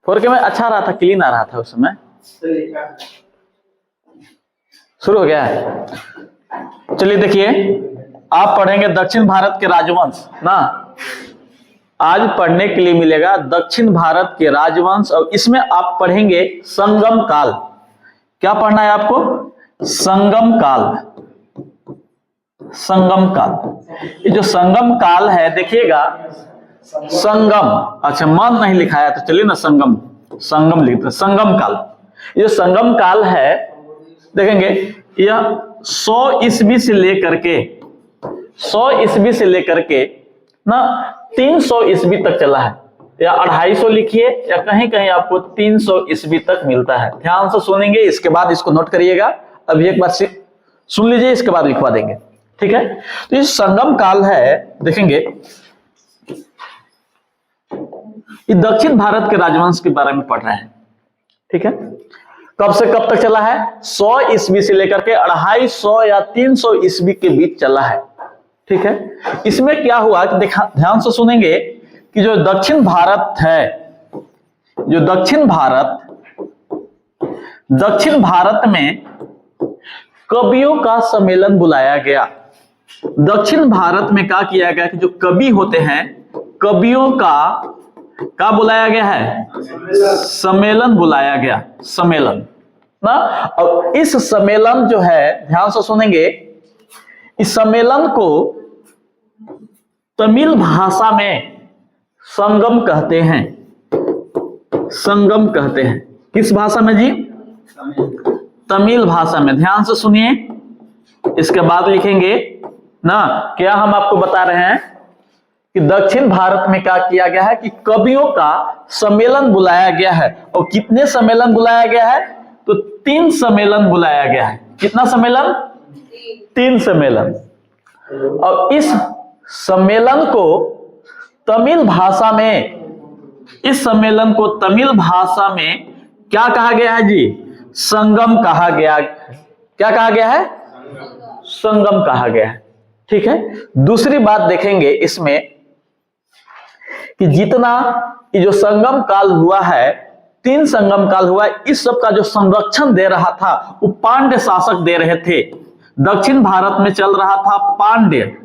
4K में अच्छा रहा था, क्लीन आ रहा था उस समय। शुरू हो गया है। चलिए देखिए, आप पढ़ेंगे दक्षिण भारत के राजवंश ना। आज पढ़ने के लिए मिलेगा दक्षिण भारत के राजवंश, और इसमें आप पढ़ेंगे संगम काल। क्या पढ़ना है आपको? संगम काल। संगम काल, ये जो संगम काल है देखिएगा, संगम, अच्छा मन नहीं लिखाया तो चलिए ना, संगम, संगम लिखते, संगम काल। ये जो संगम काल है देखेंगे, यह 100 ईस्वी से लेकर के 100 ईस्वी से लेकर के ना 300 ईस्वी तक चला है, या 250 लिखिए, या कहीं कहीं आपको 300 ईस्वी तक मिलता है। ध्यान से सुनेंगे, इसके बाद इसको नोट करिएगा। अभी एक बार सुन लीजिए, इसके बाद लिखवा देंगे, ठीक है। तो ये संगम काल है देखेंगे, ये दक्षिण भारत के राजवंश के बारे में पढ़ रहे हैं, ठीक है। कब से कब तक चला है? 100 ईस्वी से लेकर के 250 या 300 ईस्वी के बीच चला है, ठीक है। इसमें क्या हुआ कि ध्यान से सुनेंगे कि जो दक्षिण भारत है, जो दक्षिण भारत में कवियों का सम्मेलन बुलाया गया। दक्षिण भारत में क्या किया गया कि जो कवि होते हैं, कवियों का बुलाया गया है, सम्मेलन बुलाया गया, सम्मेलन ना। और इस सम्मेलन जो है, ध्यान से सुनेंगे, इस सम्मेलन को तमिल भाषा में संगम कहते हैं। संगम कहते हैं किस भाषा में जी? तमिल भाषा में। ध्यान से सुनिए, इसके बाद लिखेंगे ना। क्या हम आपको बता रहे हैं कि दक्षिण भारत में क्या किया गया है कि कवियों का सम्मेलन बुलाया गया है। और कितने सम्मेलन बुलाया गया है? तो 3 सम्मेलन बुलाया गया है। कितना सम्मेलन? 3 सम्मेलन। और इस सम्मेलन को तमिल भाषा में, इस सम्मेलन को तमिल भाषा में क्या कहा गया है जी? संगम कहा गया। क्या कहा गया है? संगम कहा गया है, ठीक है। दूसरी बात देखेंगे इसमें कि जितना ये जो संगम काल हुआ है, 3 संगम काल हुआ है, इस सब का जो संरक्षण दे रहा था वो पांड्य शासक दे रहे थे। दक्षिण भारत में चल रहा था पांड्य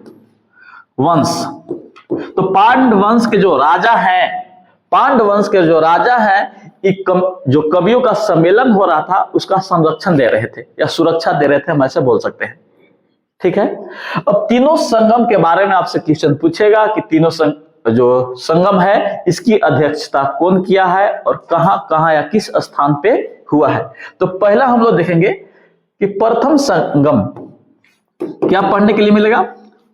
वंश। तो पांड्य वंश के जो राजा हैं, पांड्य वंश के जो राजा हैं, जो कवियों का सम्मेलन हो रहा था उसका संरक्षण दे रहे थे या सुरक्षा दे रहे थे, हम ऐसे बोल सकते हैं, ठीक है। अब तीनों संगम के बारे में आपसे क्वेश्चन पूछेगा कि तीनों जो संगम है इसकी अध्यक्षता कौन किया है और कहां कहां या किस स्थान पे हुआ है। तो पहला हम लोग देखेंगे कि प्रथम संगम। क्या पढ़ने के लिए मिलेगा?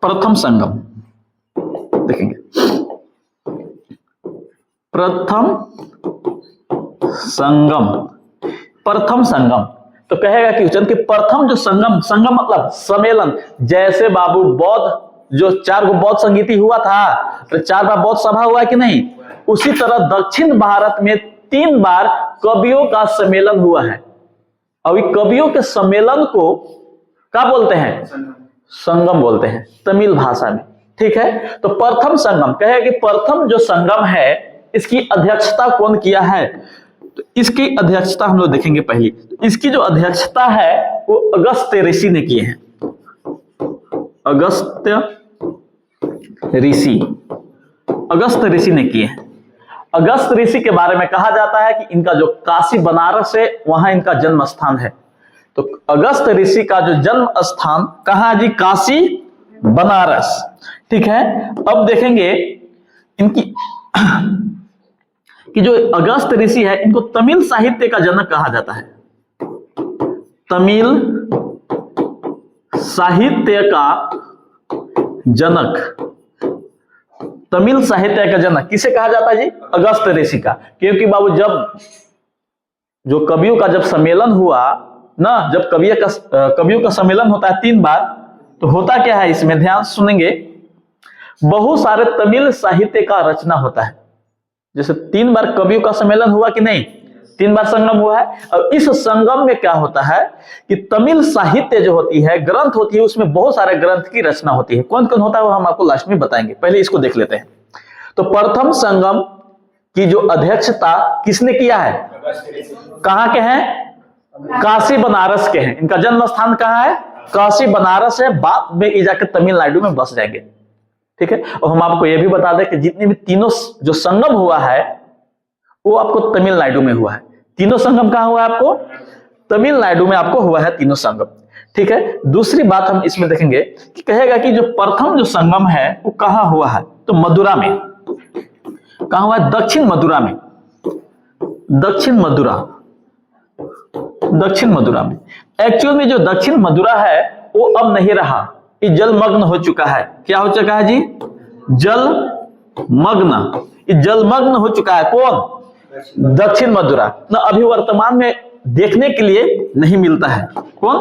प्रथम संगम देखेंगे। प्रथम संगम, प्रथम संगम तो कहेगा कि प्रथम जो संगम, संगम मतलब सम्मेलन। जैसे बाबू बौद्ध जो 4 गो बौद्ध संगीति हुआ था, तो 4 बार बौद्ध सभा हुआ कि नहीं, उसी तरह दक्षिण भारत में 3 बार कवियों का सम्मेलन हुआ है। और कवियों के सम्मेलन को क्या बोलते हैं? संगम बोलते हैं तमिल भाषा में, ठीक है। तो प्रथम संगम कहे कि प्रथम जो संगम है इसकी अध्यक्षता कौन किया है? तो इसकी अध्यक्षता हम लोग देखेंगे पहली। इसकी जो अध्यक्षता है वो अगस्त्य ऋषि ने किए हैं। अगस्त्य ऋषि ने किए हैं। अगस्त्य ऋषि के बारे में कहा जाता है कि इनका जो काशी बनारस है वहां इनका जन्म स्थान है। तो अगस्त्य ऋषि का जो जन्म स्थान कहाँ जी? काशी बनारस, ठीक है। अब देखेंगे इनकी कि जो अगस्त्य ऋषि है इनको तमिल साहित्य का जनक कहा जाता है। तमिल साहित्य का जनक, तमिल साहित्य का जनक किसे कहा जाता है जी? अगस्त्य ऋषि का। क्योंकि बाबू जब जो कवियों का जब सम्मेलन हुआ ना, जब कवियों का सम्मेलन होता है 3 बार, तो होता क्या है इसमें? ध्यान सुनेंगे, बहुत सारे तमिल साहित्य का रचना होता है। जैसे 3 बार कवियों का सम्मेलन हुआ कि नहीं, 3 बार संगम हुआ है। और इस संगम में क्या होता है कि तमिल साहित्य जो होती है, ग्रंथ होती है, उसमें बहुत सारे ग्रंथ की रचना होती है। कौन कौन होता है वो हम आपको लास्ट में बताएंगे, पहले इसको देख लेते हैं। तो प्रथम संगम की जो अध्यक्षता किसने किया है? कहाँ के हैं? काशी बनारस के हैं। इनका जन्म स्थान कहाँ है? काशी बनारस है। बाद में ये जाकर तमिलनाडु में बस जाएंगे। ठीक है। और हम आपको यह भी बता दें कि जितने भी तीनों जो संगम हुआ है वो आपको तमिलनाडु में हुआ है। तीनों संगम कहाँ हुआ है? आपको तमिलनाडु में आपको हुआ है तीनों संगम। ठीक है। दूसरी बात हम इसमें देखेंगे कि कहेगा कि जो प्रथम जो संगम है वो कहाँ हुआ है? तो मदुरा में। कहाँ हुआ है? दक्षिण मदुरा में। दक्षिण मदुरा, दक्षिण मदुरा में। एक्चुअल में जो दक्षिण मदुरा है वो अब नहीं रहा, ये जलमग्न हो चुका है। क्या हो चुका है जी? जलमग्न। ये जलमग्न हो चुका है। कौन? दक्षिण मदुरा ना। अभी वर्तमान में देखने के लिए नहीं मिलता है। कौन?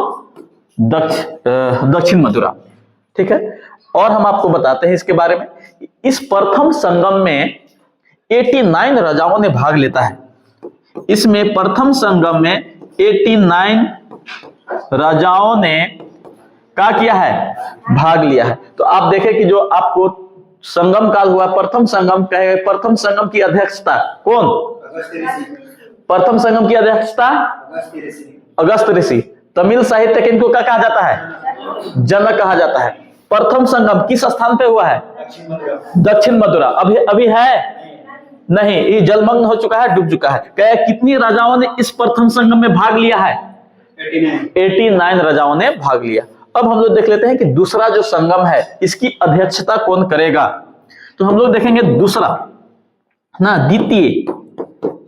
दक्षिण मदुरा। ठीक है। और हम आपको बताते हैं इसके बारे में, इस प्रथम संगम में 89 राजाओं ने भाग लेता है। इसमें प्रथम संगम में 89 राजाओं ने क्या किया है? भाग लिया है। तो आप देखें कि जो आपको संगम काल हुआ, प्रथम संगम कहे, प्रथम संगम की अध्यक्षता कौन? प्रथम संगम की अध्यक्षता अगस्त ऋषि। तमिल साहित्य के इनको क्या कहा जाता है? जनक कहा जाता है। प्रथम संगम किस स्थान पे हुआ है? दक्षिण मदुरा। अभी है नहीं, ये जलमग्न हो चुका है, डूब चुका है। क्या कितनी राजाओं ने इस प्रथम संगम में भाग लिया है? 89 राजाओं ने भाग लिया। अब हम लोग देख लेते हैं कि दूसरा जो संगम है इसकी अध्यक्षता कौन करेगा। तो हम लोग देखेंगे दूसरा ना,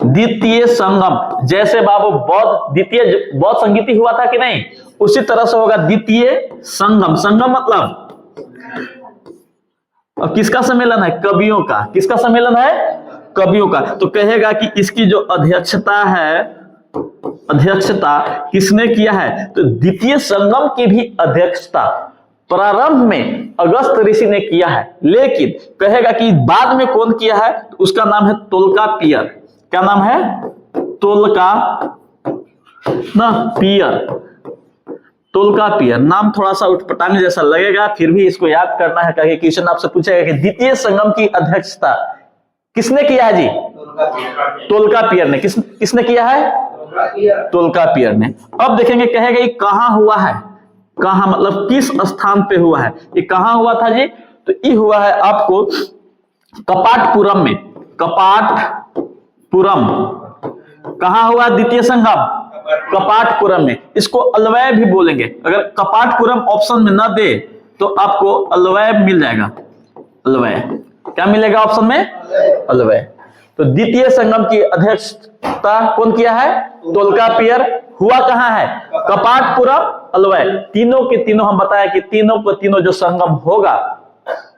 द्वितीय संगम। जैसे बाबू बौद्ध द्वितीय बौद्ध संगीति हुआ था कि नहीं, उसी तरह से होगा द्वितीय संगम। संगम मतलब और किसका सम्मेलन है? कवियों का। किसका सम्मेलन है? कवियों का। तो कहेगा कि इसकी जो अध्यक्षता है, अध्यक्षता किसने किया है? तो द्वितीय संगम की भी अध्यक्षता प्रारंभ में अगस्त ऋषि ने किया है, लेकिन कहेगा कि बाद में कौन किया है? तो उसका नाम है तोल्कापियर। क्या नाम है? तोल्कापियर। नाम थोड़ा सा उठपटांग जैसा लगेगा, फिर भी इसको याद करना है। कहीं क्वेश्चन आपसे पूछेगा कि द्वितीय संगम की अध्यक्षता किसने किया है जी? तोल्कापियर ने। किसने किया है? तोल्कापियर ने। अब देखेंगे कहेगा ये कहां हुआ है? कहां मतलब किस स्थान पे हुआ है? ये कहां हुआ था जी? तो ये हुआ है आपको कपाटपुरम में। कपाटपुरम कहां हुआ? द्वितीय संगम कपाटपुरम में। इसको अलवय भी बोलेंगे। अगर कपाटपुरम ऑप्शन में ना दे तो आपको अलवय मिल जाएगा। अलवय क्या मिलेगा ऑप्शन में? अलवय। तो द्वितीय संगम की अध्यक्षता कौन किया है? तोल्कापियर। हुआ कहां है? कपाटपुरम, अलवय। तीनों के तीनों हम बताया कि तीनों को तीनों जो संगम होगा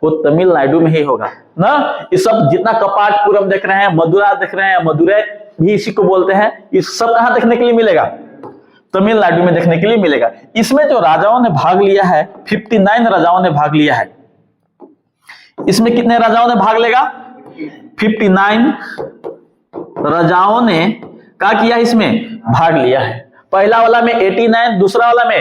वो तमिलनाडु में ही होगा ना। ये सब जितना कपाटपुरम देख रहे हैं, मदुरा देख रहे हैं, मदुरै भी इसी को बोलते हैं, ये सब कहां देखने के लिए मिलेगा? तमिलनाडु में देखने के लिए मिलेगा। इसमें जो राजाओं ने भाग लिया है, 59 राजाओं ने भाग लिया है। इसमें कितने राजाओं ने भाग लेगा? 59 राजाओं ने क्या किया? इसमें भाग लिया है। पहला वाला में 89, दूसरा वाला में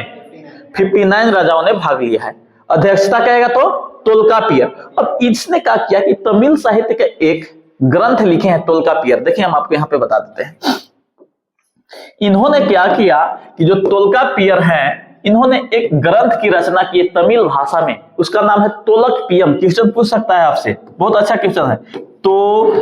59 राजाओं ने भाग लिया है। अध्यक्षता कहेगा तो तोल्कापियर। अब इसने क्या किया कि तमिल साहित्य के एक ग्रंथ लिखे हैं तोल्कापियर। देखिए हम आपको यहां पे बता देते हैं। इन्होंने क्या किया कि जो तोल्कापियर हैं, इन्होंने एक ग्रंथ की रचना की तमिल भाषा में। उसका नाम है तोलकपियम। क्वेश्चन पूछ सकता है आपसे, बहुत अच्छा क्वेश्चन है। तोलकपियम।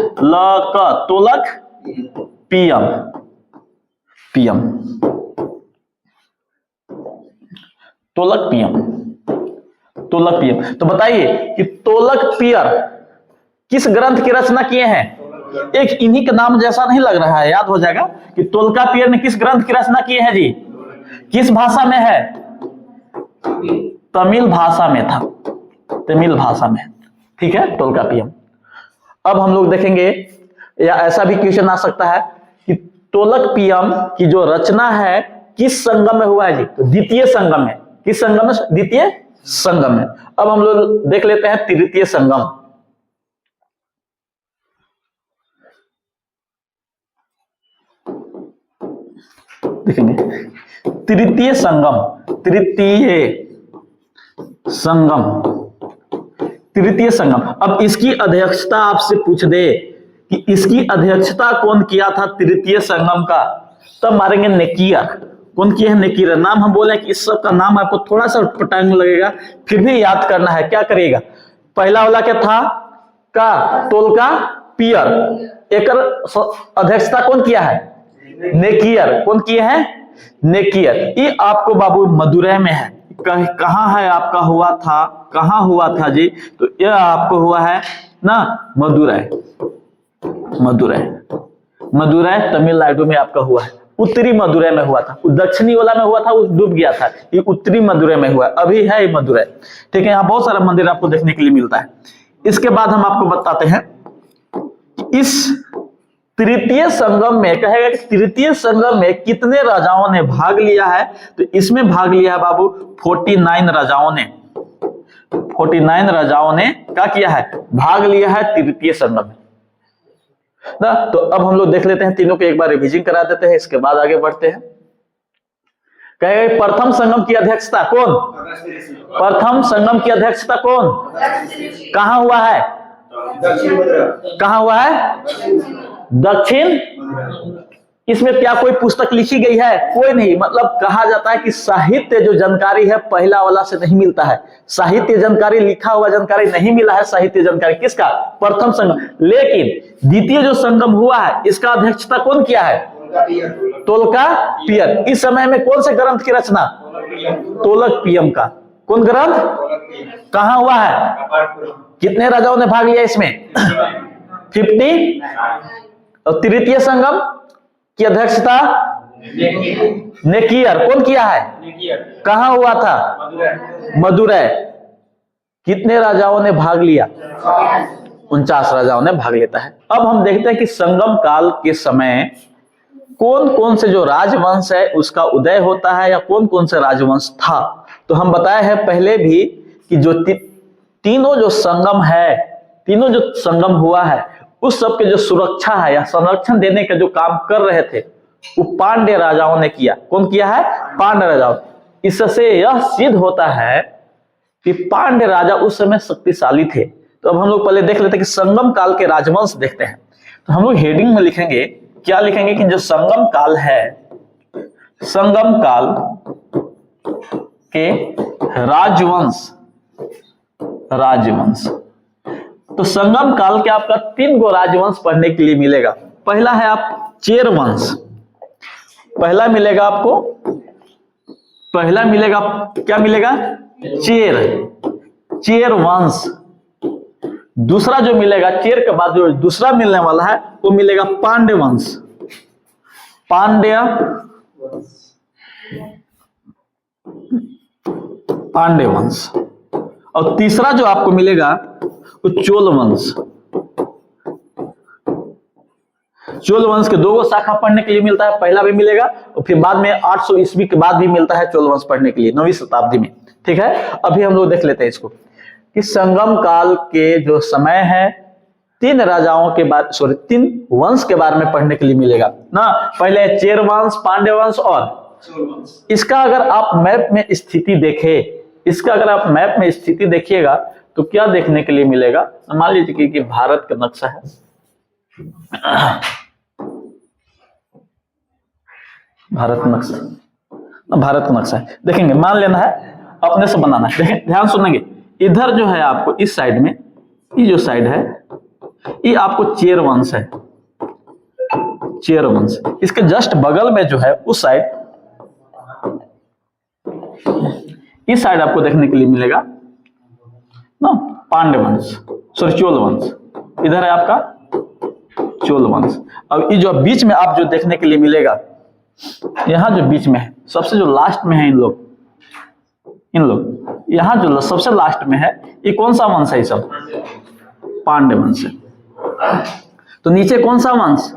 तोलकपियम। तो बताइए कि तोलकपियर किस ग्रंथ की रचना किए हैं? एक इन्हीं का नाम जैसा नहीं लग रहा है, याद हो जाएगा कि तोल्कापियर ने किस ग्रंथ की रचना की है जी? किस भाषा में है? तमिल भाषा में था। तमिल भाषा में। ठीक है, तोल्कापियम। अब हम लोग देखेंगे, या ऐसा भी क्वेश्चन आ सकता है कि तोलकपियम की जो रचना है किस संगम में हुआ है जी? तो द्वितीय संगम में। किस संगम में? द्वितीय संगम में। अब हम लोग देख लेते हैं तृतीय संगम। देखेंगे तृतीय संगम। तृतीय संगम। अब इसकी अध्यक्षता आपसे पूछ दे कि इसकी अध्यक्षता कौन किया था तृतीय संगम का, तब मारेंगे नेकियर। कौन किया है? नेकियर। नाम हम बोले कि इस सब का नाम आपको थोड़ा सा टाइम लगेगा, फिर भी याद करना है। क्या करिएगा? पहला वाला क्या था? का टोलका पियर। एक अध्यक्षता कौन किया है? नेकियर। कौन किए हैं? नेकियर। ये आपको बाबू मदुरै में है। कहां है आपका हुआ था? कहां हुआ था जी? तो यह आपको हुआ है ना मदुरै। मदुरै, मदुरै तमिलनाडु में आपका हुआ है। उत्तरी मदुरै में हुआ था, दक्षिणी वाला में हुआ था, वो डूब गया था। ये उत्तरी मदुरै में हुआ, अभी है ये मदुरै। ठीक है, यहाँ बहुत सारा मंदिर आपको देखने के लिए मिलता है। इसके बाद हम आपको बताते हैं इस तृतीय संगम में, कहेगा कि तृतीय संगम में कितने राजाओं ने भाग लिया है? तो इसमें भाग लिया है बाबू 49 राजाओं ने। 49 राजाओं ने क्या किया है? भाग लिया है तृतीय संगम में ना। तो अब हम लोग देख लेते हैं, तीनों को एक बार रिवीजन करा देते हैं, इसके बाद आगे बढ़ते हैं। कहेगा प्रथम संगम की अध्यक्षता कौन? प्रथम संगम की अध्यक्षता कौन? कहां हुआ है? कहां हुआ है? दक्षिण। इसमें क्या कोई पुस्तक लिखी गई है? कोई नहीं। मतलब कहा जाता है कि साहित्य जो जानकारी है पहला वाला से नहीं मिलता है। साहित्य जानकारी, लिखा हुआ जानकारी नहीं मिला है। साहित्य जानकारी किसका? प्रथम संगम। लेकिन द्वितीय जो संगम हुआ है इसका अध्यक्षता कौन किया है? टोलका पियर। इस समय में कौन से ग्रंथ की रचना? तोलक का। कौन ग्रंथ? कहां हुआ है? कितने राजाओं ने भाग लिया इसमें? 50। और तृतीय संगम की अध्यक्षता नेकियर। कौन किया है? कहां हुआ था? मदुरै। कितने राजाओं ने भाग लिया? 49 राजाओं ने भाग लेता है। अब हम देखते हैं कि संगम काल के समय कौन कौन से जो राजवंश है उसका उदय होता है, या कौन कौन से राजवंश था। तो हम बताए हैं पहले भी कि जो तीनों जो संगम है, तीनों जो संगम हुआ है, उस सब के जो सुरक्षा है या संरक्षण देने का जो काम कर रहे थे वो पांड्य राजाओं ने किया। कौन किया है? पांड्य राजाओं। इससे यह सिद्ध होता है कि पांड्य राजा उस समय शक्तिशाली थे। तो अब हम लोग पहले देख लेते हैं कि संगम काल के राजवंश देखते हैं। तो हम लोग हेडिंग में लिखेंगे, क्या लिखेंगे कि जो संगम काल है, संगम काल के राजवंश। राजवंश तो संगम काल के आपका 3 गो राजवंश पढ़ने के लिए मिलेगा। पहला है आप चेर वंश। पहला मिलेगा आपको, पहला मिलेगा क्या मिलेगा? चेर वंश। दूसरा जो मिलेगा चेर के बाद जो दूसरा मिलने वाला है वो मिलेगा पांड्य वंश। पांड्य वंश। और तीसरा जो आपको मिलेगा वो चोल वंश। चोल वंश के 2 शाखा पढ़ने के लिए मिलता है। पहला भी मिलेगा और फिर बाद में 800 ईस्वी के बाद भी मिलता है चोल वंश पढ़ने के लिए, 9वीं शताब्दी में। ठीक है, अभी हम लोग देख लेते हैं इसको कि संगम काल के जो समय है 3 राजाओं के बाद 3 वंश के बारे में पढ़ने के लिए मिलेगा ना। पहले चेर वंश, पांड्य वंश और चोल वंश। इसका अगर आप मैप में स्थिति देखें, इसका अगर आप मैप में स्थिति देखिएगा तो क्या देखने के लिए मिलेगा? मान लीजिए कि भारत का नक्शा है, भारत का नक्शा है। देखेंगे, मान लेना है, अपने से बनाना है। देखें, ध्यान सुनेंगे। इधर जो है आपको इस साइड में, ये जो साइड है ये आपको चेर वंश है। चेर वंश। इसके जस्ट बगल में जो है उस साइड, इस साइड आपको देखने के लिए मिलेगा ना पांड्य वंश, सॉरी चोल वंश। इधर है आपका चोल वंश। अब ये जो बीच में आप जो देखने के लिए मिलेगा, यहां जो बीच में है, सबसे जो लास्ट में है इन लोग यहां जो सबसे लास्ट में है, ये कौन सा वंश है? सब पांड्य वंश है। तो नीचे कौन सा वंश?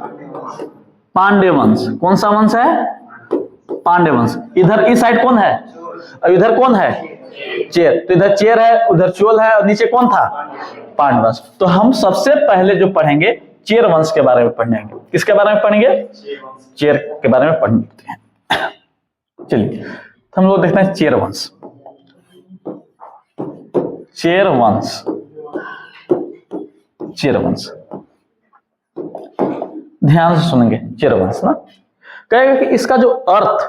पांड्य वंश। कौन सा वंश है? पांड्य वंश। इधर इस साइड कौन है? और इधर कौन है? चेर। तो इधर चेर है, उधर चोल है, और नीचे कौन था? पांड्य वंश। तो हम सबसे पहले जो पढ़ेंगे चेर वंश के बारे में पढ़ेंगे। किसके बारे में पढ़ेंगे? चेर के बारे में पढ़ते हैं। चलिए, तो हम लोग देखते हैं चेर वंश। चेर वंश। ध्यान से सुनेंगे, चेर वंश ना, कहेगा कि इसका जो अर्थ,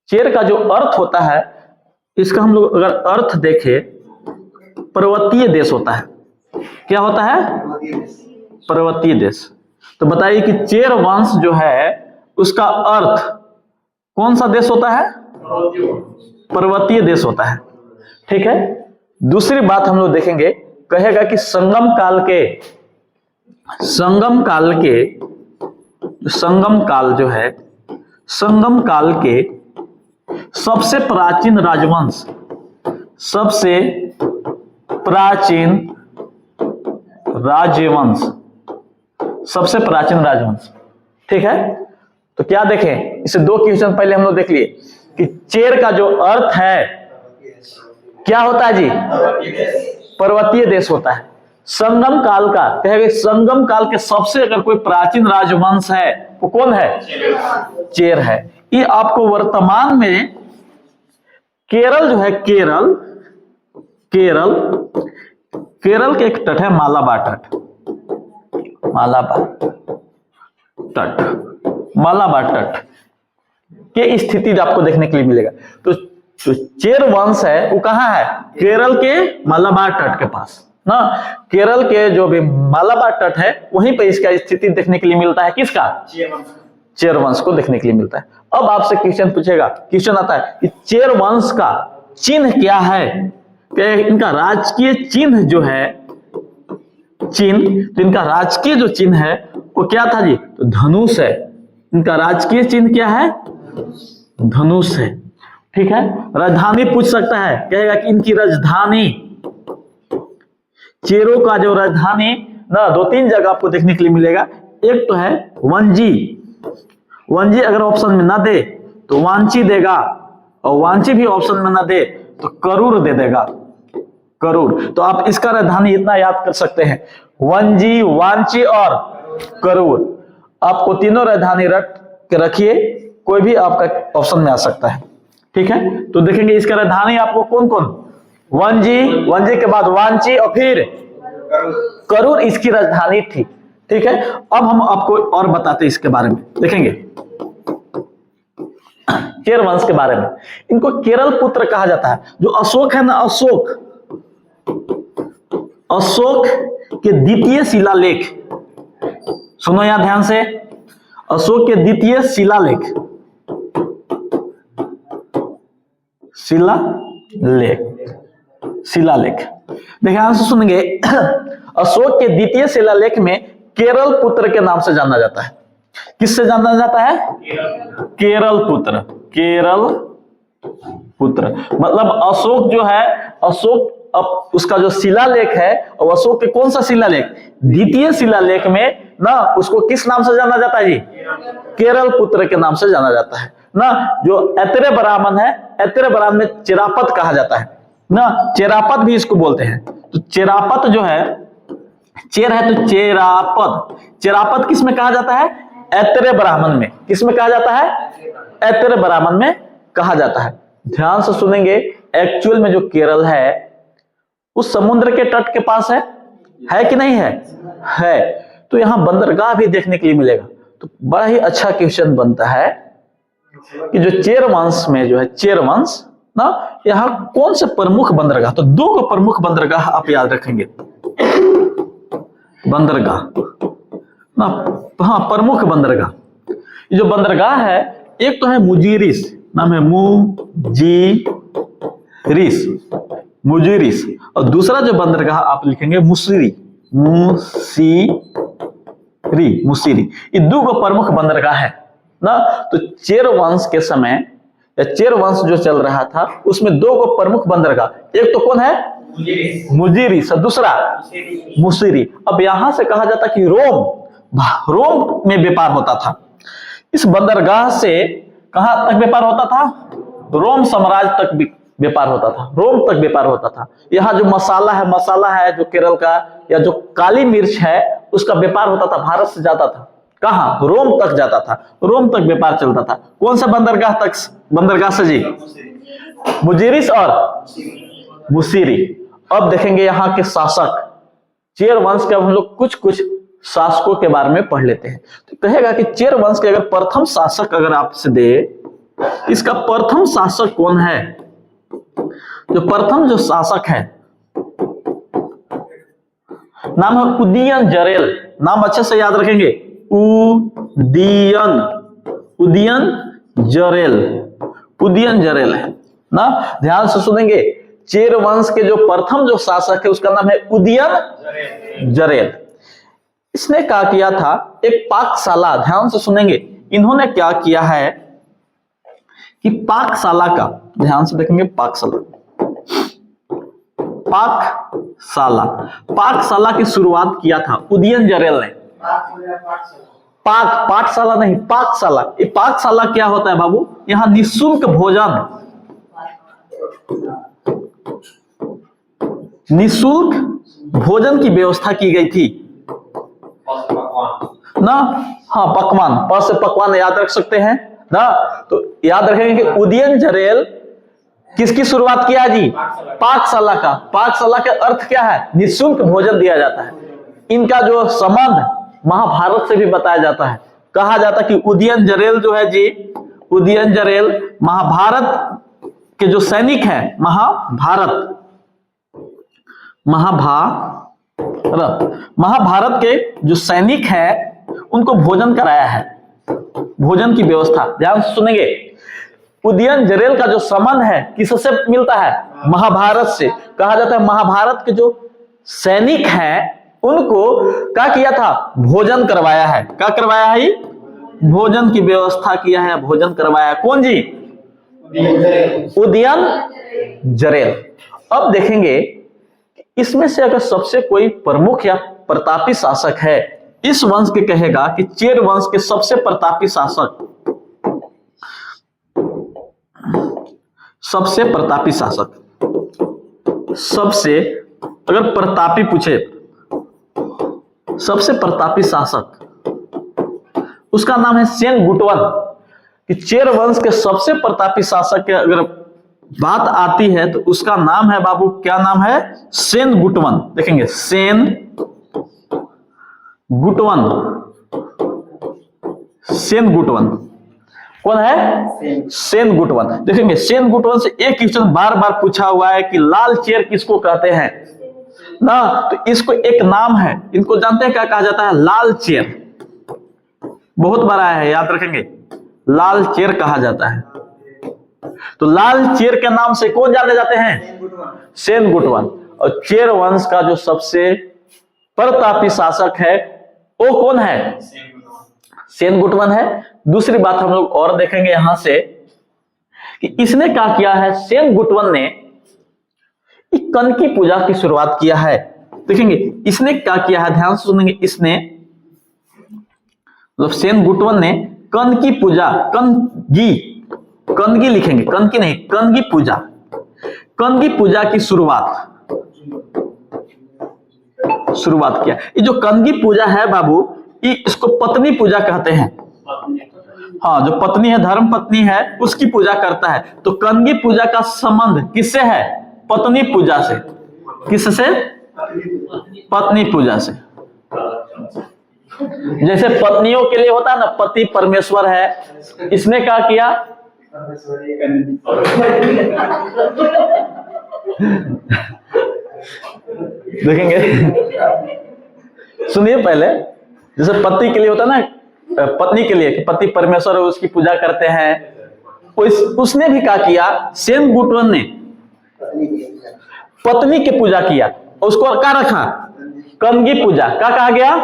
चेर का जो अर्थ होता है, इसका हम लोग अगर अर्थ देखें, पर्वतीय देश होता है। क्या होता है? पर्वतीय देश। तो बताइए कि चेर वंश जो है उसका अर्थ कौन सा देश होता है? पर्वतीय देश होता है। ठीक है। दूसरी बात हम लोग देखेंगे, कहेगा कि संगम काल जो है, संगम काल के सबसे प्राचीन राजवंश, सबसे प्राचीन राजवंश। ठीक है। तो क्या देखें, इसे दो क्वेश्चन पहले हम लोग देख लिए कि चेर का जो अर्थ है क्या होता है जी? पर्वतीय देश होता है। संगम काल का, कहेगा संगम काल के सबसे अगर कोई प्राचीन राजवंश है वो कौन है? चेर है। ये आपको वर्तमान में केरल जो है, केरल के एक तट है मालाबार तट के स्थिति आपको देखने के लिए मिलेगा। तो चेर वंश है वो कहाँ है? केरल के मालाबार तट के पास ना। केरल के जो भी मालाबार तट है वहीं पे इसका स्थिति देखने के लिए मिलता है। किसका? चेर वंश को देखने के लिए मिलता है। अब आपसे क्वेश्चन पूछेगा, क्वेश्चन आता है कि चेर वंश का चिन्ह क्या है? इनका राजकीय चिन्ह जो है, तो इनका राजकीय जो चिन्ह है वो क्या था जी? तो धनुष है। इनका राजकीय चिन्ह क्या है? धनुष है। ठीक है। राजधानी पूछ सकता है, कहेगा कि इनकी राजधानी, चेरों का जो राजधानी ना, दो तीन जगह आपको देखने के लिए मिलेगा। एक तो है वंजी अगर ऑप्शन में ना दे तो वांची देगा, और वांची भी ऑप्शन में ना दे तो करूर दे देगा, करूर। तो आप इसका राजधानी इतना याद कर सकते हैं, वंजी, वांची और करूर। आपको तीनों राजधानी रट के रखिए, कोई भी आपका ऑप्शन में आ सकता है। ठीक है। तो देखेंगे इसका राजधानी आपको कौन कौन? वंजी के बाद वांची और फिर करूर इसकी राजधानी थी। ठीक है। अब हम आपको और बताते हैं इसके बारे में, देखेंगे चेर वंश के बारे में। इनको केरल पुत्र कहा जाता है। जो अशोक है ना, अशोक के द्वितीय शिलालेख, सुनो यहां ध्यान से, अशोक के द्वितीय शिलालेख देखिए ध्यान से सुनेंगे। अशोक के द्वितीय शिलालेख में केरल पुत्र के नाम से जाना जाता है। किससे जाना जाता है? केरल पुत्र। मतलब अशोक जो है, अशोक उसका जो शिलालेख है, और अशोक के कौन सा शिलालेख? द्वितीय शिलालेख में ना, उसको किस नाम से जाना जाता है जी? केरल पुत्र के नाम से जाना जाता है ना। जो ऐतरे ब्राह्मण है, ऐतरे ब्राह्मण में चेरापत कहा जाता है ना, चेरापत भी इसको बोलते हैं। तो चेरापत जो है, चेर है तो चेरापत किस में कहा जाता है? ऐतरे ब्राह्मण में। किस में कहा जाता है? ऐतरे ब्राह्मण में कहा जाता है। ध्यान से सुनेंगे, एक्चुअल में जो केरल है उस समुद्र के तट के पास है कि नहीं है? तो यहां बंदरगाह भी देखने के लिए मिलेगा। तो बड़ा ही अच्छा क्वेश्चन बनता है कि जो चेर वंश में जो है, चेर वंश ना, यहाँ कौन से प्रमुख बंदरगाह? तो दो को प्रमुख बंदरगाह आप याद रखेंगे, बंदरगाह ना, हाँ प्रमुख बंदरगाह। ये जो बंदरगाह है, एक तो है मुजीरिस, नाम है मुजीरिस, और दूसरा जो बंदरगाह आप लिखेंगे मुसीरी। ये दो को प्रमुख बंदरगाह है ना। तो चेर वंश के समय, या चेर वंश जो चल रहा था, उसमें दो को प्रमुख बंदरगाह, एक तो कौन है? मुजीरिस, और दूसरा मुसीरी। अब यहां से कहा जाता कि रोम में व्यापार होता था। इस बंदरगाह से कहां तक व्यापार होता था? रोम साम्राज्य तक व्यापार होता था, रोम तक व्यापार होता था। यहाँ जो मसाला है जो केरल का, या जो काली मिर्च है, उसका व्यापार होता था, भारत से जाता था। कहां? रोम तक जाता था, रोम तक व्यापार चलता था। कौन सा बंदरगाह से जी? मुजीरिस और मुसीरी। अब देखेंगे यहाँ के शासक, चेर वंश के हम लोग कुछ शासकों के बारे में पढ़ लेते हैं। तो कहेगा कि चेर वंश के अगर प्रथम शासक अगर आपसे दे, इसका प्रथम शासक कौन है? जो प्रथम जो शासक है नाम है उदयन जरेल। नाम अच्छे से याद रखेंगे, उदयन जरेल, उदयन जरेल है ना। ध्यान से सुनेंगे, चेर वंश के जो प्रथम जो शासक है उसका नाम है उदयन जरेल। इसने क्या किया था, एक पाकशाला, ध्यान से सुनेंगे, इन्होंने क्या किया है कि पाकशाला का, ध्यान से देखेंगे, पाकशाला की शुरुआत किया था उदयन जरेल ने। पाकशाला नहीं, पाकशाला। ये पाकशाला क्या होता है बाबू? यहाँ निःशुल्क भोजन की व्यवस्था की गई थी ना। हाँ, पकवान, प से पकवान याद रख सकते हैं ना। तो याद रखेंगे कि उदयन जरेल किसकी शुरुआत किया जी? पाकशाला का। पाकशाला का अर्थ क्या है? निःशुल्क भोजन दिया जाता है। इनका जो संबंध महाभारत से भी बताया जाता है। कहा जाता है कि उदयन जरेल जो है जी, उदयन जरेल महाभारत के जो सैनिक हैं, महाभारत के जो सैनिक हैं उनको भोजन कराया है, भोजन की व्यवस्था। ध्यान से सुनेंगे, उदयन जरेल का जो संबंध है किससे मिलता है? महाभारत से। कहा जाता है महाभारत के जो सैनिक हैं उनको क्या किया था? भोजन करवाया है। क्या करवाया है? भोजन की व्यवस्था किया है, भोजन करवाया है। कौन जी? उदयन जरेल। अब देखेंगे इसमें से अगर सबसे कोई प्रमुख या प्रतापी शासक है इस वंश के, कहेगा कि चेर वंश के सबसे प्रतापी शासक, सबसे अगर प्रतापी पूछे, सबसे प्रतापी शासक, उसका नाम है सेन गुटवन। कि चेर वंश के सबसे प्रतापी शासक के अगर बात आती है तो उसका नाम है बाबू, क्या नाम है? सेन गुटवन। देखेंगे, सेन गुटवन कौन है? सेन गुटवन। देखेंगे, सेन गुटवन से एक क्वेश्चन बार बार पूछा हुआ है कि लाल चेर किसको कहते हैं ना। तो इसको एक नाम है, इनको जानते हैं क्या कहा जाता है? लाल चेर। बहुत बार आया है, याद रखेंगे, लाल चेर कहा जाता है। तो लाल चेर के नाम से कौन जाने जाते हैं? सेन गुटवन। और चेर वंश का जो सबसे प्रतापी शासक है वो कौन है? सेन गुटवन है। दूसरी बात हम लोग और देखेंगे यहां से कि इसने क्या किया है? सेन गुटवन ने कनकी पूजा की शुरुआत किया है। देखेंगे इसने क्या किया है, ध्यान से सुनेंगे। इसने मतलब सेन गुटवन ने कनकी पूजा, कनगी लिखेंगे, कनकी नहीं, कनगी पूजा की शुरुआत किया। ये जो कनगी पूजा है बाबू, इसको पत्नी पूजा कहते हैं। हाँ, जो पत्नी है, धर्म पत्नी है, उसकी पूजा करता है। तो कनगी पूजा का संबंध किससे है? पत्नी पूजा से। किससे? पत्नी पूजा से। जैसे पत्नियों के लिए होता है ना, पति परमेश्वर है, इसने क्या किया? देखेंगे, सुनिए पहले, जैसे पति के लिए होता है ना, पत्नी के लिए कि पति परमेश्वर है, उसकी पूजा करते हैं। उसने भी क्या किया? सेन गुटवन ने पत्नी की पूजा किया, उसको क्या रखा? कनगी पूजा। क्या कहा गया?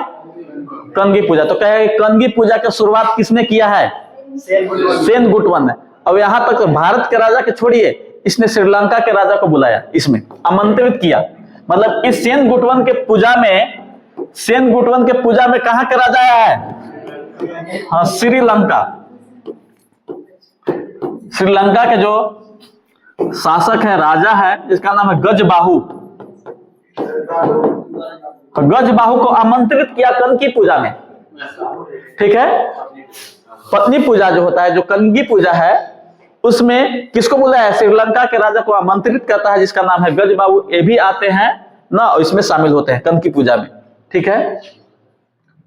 कनगी पूजा। तो कहे कनगी पूजा की शुरुआत किसने किया है? सेन गुटवन ने। अब यहां तक भारत के राजा के छोड़िए, इसने श्रीलंका के राजा को बुलाया, इसमें आमंत्रित किया। मतलब इस सेन गुटवन के पूजा में कहां का राजा आया है? हाँ, श्रीलंका के जो शासक है, राजा है, जिसका नाम है गजबाहु। गजबाहु को आमंत्रित किया कनकी पूजा में। ठीक है, पत्नी पूजा जो होता है, जो कनगी पूजा है, उसमें किसको बुलाया है? श्रीलंका के राजा को आमंत्रित करता है, जिसका नाम है गजबाहु। ये भी आते हैं ना, और इसमें शामिल होते हैं कनकी पूजा में। ठीक है,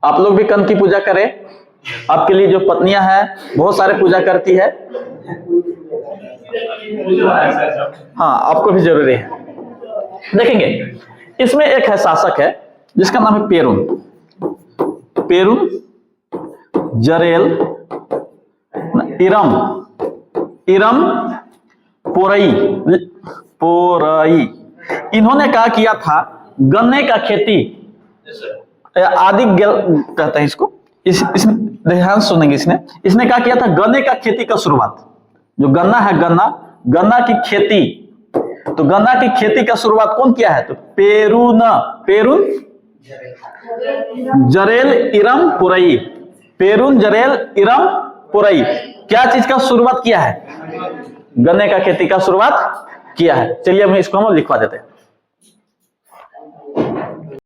आप लोग भी कंद की पूजा करें। आपके लिए जो पत्नियां हैं बहुत सारे पूजा करती है। हाँ, आपको भी जरूरी है। देखेंगे इसमें एक है शासक है जिसका नाम है पेरुन। पेरुन, जरेल, इरम, इरम, पोरई, पोरई। इन्होंने क्या किया था, गन्ने का खेती आदि कहते हैं इसको। इसमें ध्यान सुनेंगे, इसने क्या किया था, गन्ने का खेती का शुरुआत। जो गन्ना है, गन्ना की खेती, तो गन्ना की खेती का शुरुआत कौन किया है, तो पेरुन, पेरुन, जरेल, इरम, पुरई। पेरुन, जरेल, इरम, पुरई क्या चीज का शुरुआत किया है, गन्ने का खेती का शुरुआत किया है। चलिए हम इसको हम लिखवा देते हैं।